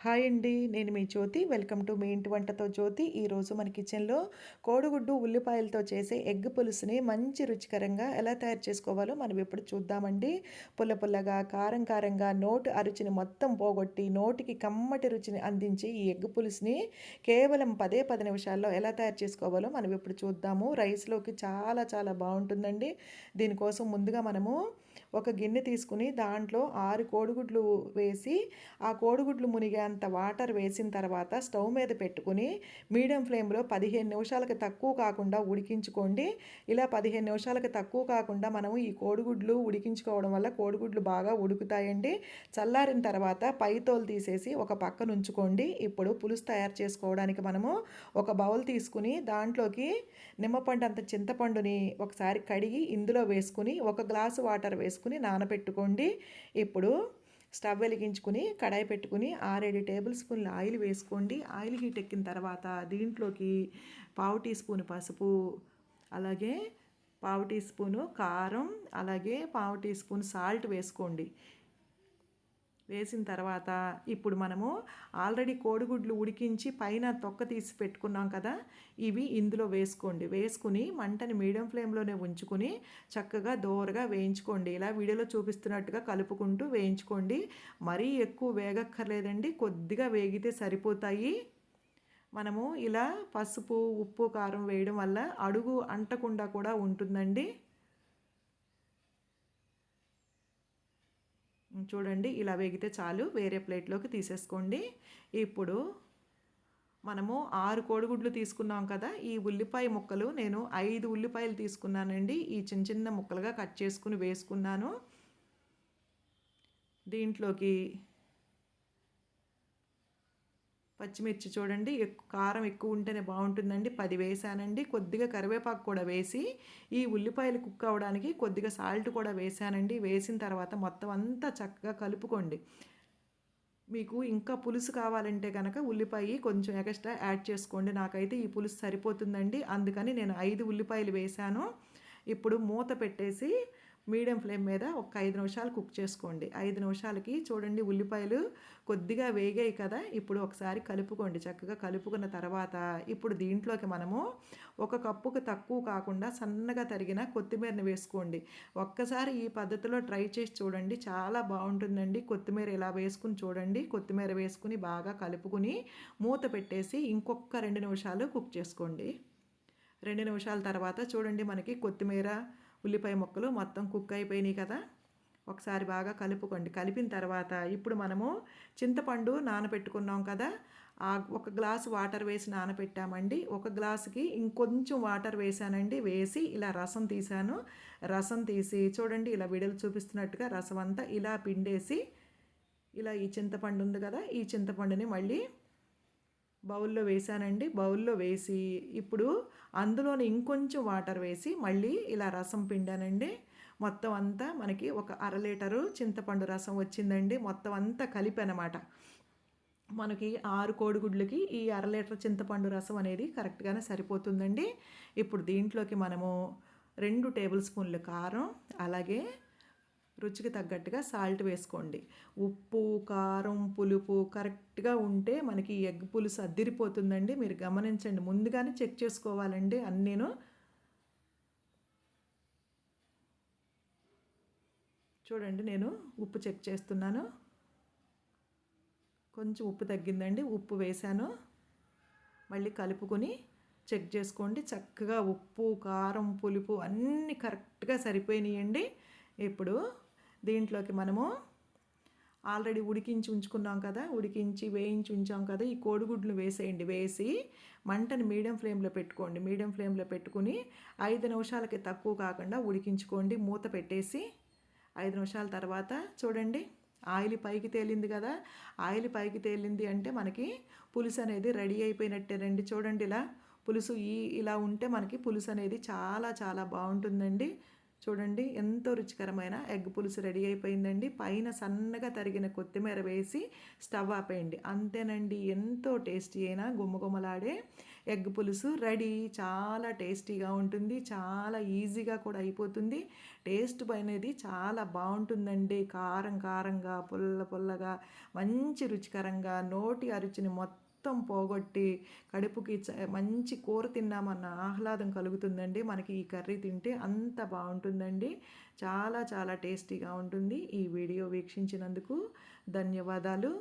Hi అండి. నేను మీ జ్యోతి. Welcome to me ఇంటి వంటతో జ్యోతి. ఈరోజు మన కిచెన్‌లో కోడిగుడ్డు, ఉల్లిపాయలతో చేసే ఎగ్ పులుసుని మంచి రుచికరంగా ఎలా తయారు చేసుకోవాలో మనం ఇప్పుడు చూద్దామండి. పుల్ల పుల్లగా, కారం కారంగా నోటి అరుచిని మొత్తం పోగొట్టి, నోటికి కమ్మటి రుచిని అందించి ఈ ఎగ్ పులుసుని కేవలం 10 నిమిషాల్లో ఎలా తయారు చేసుకోవాలో మనం ఇప్పుడు చూద్దాము. రైస్‌లోకి చాలా చాలా బావుంటుందండి. దీనికోసం ముందుగా మనము ఒక గిన్నె తీసుకుని దాంట్లో 6 కోడిగుడ్లు వేసి ఆ కోడిగుడ్లు మునిగేంత వాటర్ వేసిన తర్వాత స్టవ్ మీద పెట్టుకుని మీడియం ఫ్లేమ్లో 15 నిమిషాలకు తక్కువ కాకుండా ఉడికించుకోండి. ఇలా 15 నిమిషాలకు తక్కువ కాకుండా మనము ఈ కోడిగుడ్లు ఉడికించుకోవడం వల్ల కోడిగుడ్లు బాగా ఉడుకుతాయండి. చల్లారిన తర్వాత పై తోలు తీసేసి ఒక పక్కన ఉంచుకోండి. ఇప్పుడు పులుసు తయారు చేసుకోవడానికి మనము ఒక బౌల్ తీసుకుని దాంట్లోకి నిమ్మపండు అంత చింతపండుని ఒకసారి కడిగి ఇందులో వేసుకుని ఒక గ్లాసు వాటర్ వేసుకుని నానబెట్టుకోండి. ఇప్పుడు స్టవ్ వెలిగించుకుని కడాయి పెట్టుకుని 6-7 టేబుల్ స్పూన్ల ఆయిల్ వేసుకోండి. ఆయిల్ హీట్ ఎక్కిన తర్వాత దీంట్లోకి పావు టీ స్పూన్ పసుపు, అలాగే పావు టీ స్పూను కారం, అలాగే పావు టీ స్పూన్ సాల్ట్ వేసుకోండి. వేసిన తర్వాత ఇప్పుడు మనము ఆల్రెడీ కోడిగుడ్లు ఉడికించి పైన తొక్క తీసి పెట్టుకున్నాం కదా, ఇవి ఇందులో వేసుకోండి. వేసుకుని మంటని మీడియం ఫ్లేమ్లోనే ఉంచుకుని చక్కగా దోరగా వేయించుకోండి. ఇలా వీడియోలో చూపిస్తున్నట్టుగా కలుపుకుంటూ వేయించుకోండి. మరీ ఎక్కువ వేగక్కర్లేదండి, కొద్దిగా వేగితే సరిపోతాయి. మనము ఇలా పసుపు, ఉప్పు, కారం వేయడం వల్ల అడుగు అంటకుండా కూడా ఉంటుందండి. చూడండి, ఇలా వేగితే చాలు, వేరే ప్లేట్లోకి తీసేసుకోండి. ఇప్పుడు మనము 6 కోడిగుడ్లు తీసుకున్నాం కదా, ఈ ఉల్లిపాయ ముక్కలు నేను 5 ఉల్లిపాయలు తీసుకున్నానండి. ఈ చిన్న చిన్న ముక్కలుగా కట్ చేసుకుని వేసుకున్నాను. దీంట్లోకి పచ్చిమిర్చి చూడండి, కారం ఎక్కువ ఉంటేనే బాగుంటుందండి, 10 వేసానండి. కొద్దిగా కరివేపాకు కూడా వేసి ఈ ఉల్లిపాయలు కుక్ అవ్వడానికి కొద్దిగా సాల్ట్ కూడా వేసానండి. వేసిన తర్వాత మొత్తం అంతా చక్కగా కలుపుకోండి. మీకు ఇంకా పులుసు కావాలంటే కనుక ఉల్లిపాయ కొంచెం ఎక్స్ట్రా యాడ్ చేసుకోండి. నాకైతే ఈ పులుసు సరిపోతుందండి, అందుకని నేను 5 ఉల్లిపాయలు వేసాను. ఇప్పుడు మూత పెట్టేసి మీడియం ఫ్లేమ్ మీద ఒక 5 నిమిషాలు కుక్ చేసుకోండి. 5 నిమిషాలకి చూడండి ఉల్లిపాయలు కొద్దిగా వేగాయి కదా, ఇప్పుడు ఒకసారి కలుపుకోండి. చక్కగా కలుపుకున్న తర్వాత ఇప్పుడు దీంట్లోకి మనము ఒక కప్పుకు తక్కువ కాకుండా సన్నగా తరిగిన కొత్తిమీరని వేసుకోండి. ఒక్కసారి ఈ పద్ధతిలో ట్రై చేసి చూడండి, చాలా బాగుంటుందండి. కొత్తిమీర ఇలా వేసుకుని చూడండి. కొత్తిమీర వేసుకుని బాగా కలుపుకుని మూత పెట్టేసి ఇంకొక 2 నిమిషాలు కుక్ చేసుకోండి. 2 నిమిషాల తర్వాత చూడండి, మనకి కొత్తిమీర, ఉల్లిపాయ ముక్కలు మొత్తం కుక్ అయిపోయినాయి కదా. ఒకసారి బాగా కలుపుకోండి. కలిపిన తర్వాత ఇప్పుడు మనము చింతపండు నానబెట్టుకున్నాం కదా, ఒక గ్లాసు వాటర్ వేసి నానబెట్టామండి. ఒక గ్లాసుకి ఇంకొంచెం వాటర్ వేసానండి. వేసి ఇలా రసం తీసాను. రసం తీసి చూడండి, ఇలా విడలు చూపిస్తున్నట్టుగా రసం అంతా ఇలా పిండేసి ఇలా ఈ చింతపండు ఉంది కదా, ఈ చింతపండుని మళ్ళీ బౌల్లో వేసానండి. బౌల్లో వేసి ఇప్పుడు అందులోనే ఇంకొంచెం వాటర్ వేసి మళ్ళీ ఇలా రసం పిండానండి. మొత్తం అంతా మనకి ఒక 1/2 లీటరు చింతపండు రసం వచ్చిందండి. మొత్తం అంతా కలిపనమాట. మనకి 6 కోడిగుడ్లకి ఈ 1/2 లీటర్ చింతపండు రసం అనేది కరెక్ట్గానే సరిపోతుందండి. ఇప్పుడు దీంట్లోకి మనము 2 టేబుల్ స్పూన్లు కారం, అలాగే రుచికి తగ్గట్టుగా సాల్ట్ వేసుకోండి. ఉప్పు, కారం, పులుపు కరెక్ట్గా ఉంటే మనకి ఎగ్ పులుసు అద్దిరిపోతుందండి. మీరు గమనించండి, ముందుగానే చెక్ చేసుకోవాలండి అన్నీను. చూడండి, నేను ఉప్పు చెక్ చేస్తున్నాను. కొంచెం ఉప్పు తగ్గిందండి, ఉప్పు వేశాను. మళ్ళీ కలుపుకొని చెక్ చేసుకోండి. చక్కగా ఉప్పు, కారం, పులుపు అన్నీ కరెక్ట్గా సరిపోయినాయండి. ఇప్పుడు దీంట్లోకి మనము ఆల్రెడీ ఉడికించి ఉంచుకున్నాం కదా, ఉడికించి వేయించి ఉంచాం కదా, ఈ కోడిగుడ్లు వేసేయండి. వేసి మంటని మీడియం ఫ్లేమ్లో పెట్టుకోండి. మీడియం ఫ్లేమ్లో పెట్టుకుని 5 నిమిషాలకి తక్కువ కాకుండా ఉడికించుకోండి. మూత పెట్టేసి 5 నిమిషాల తర్వాత చూడండి, ఆయిల్ పైకి తేలింది కదా. ఆయిల్ పైకి తేలింది అంటే మనకి పులుసు అనేది రెడీ అయిపోయినట్టేనండి. చూడండి, ఇలా పులుసు ఇలా ఉంటే మనకి పులుసు అనేది చాలా చాలా బాగుంటుందండి. చూడండి ఎంతో రుచికరమైన ఎగ్ పులుసు రెడీ అయిపోయిందండి. పైన సన్నగా తరిగిన కొత్తిమీర వేసి స్టవ్ ఆపేయండి. అంతేనండి, ఎంతో టేస్టీ అయిన గుమగుమలాడే ఎగ్ పులుసు రెడీ. చాలా టేస్టీగా ఉంటుంది, చాలా ఈజీగా కూడా అయిపోతుంది. టేస్ట్ అనేది చాలా బాగుంటుందండి. కారం కారంగా, పుల్ల పుల్లగా, మంచి రుచికరంగా, నోటి అరుచిని మొత్తం పోగొట్టి కడుపుకి మంచి కూర తిన్నామన్న ఆహ్లాదం కలుగుతుందండి మనకి ఈ కర్రీ తింటే. అంత బాగుంటుందండి. చాలా చాలా టేస్టీగా ఉంటుంది. ఈ వీడియో వీక్షించినందుకు ధన్యవాదాలు.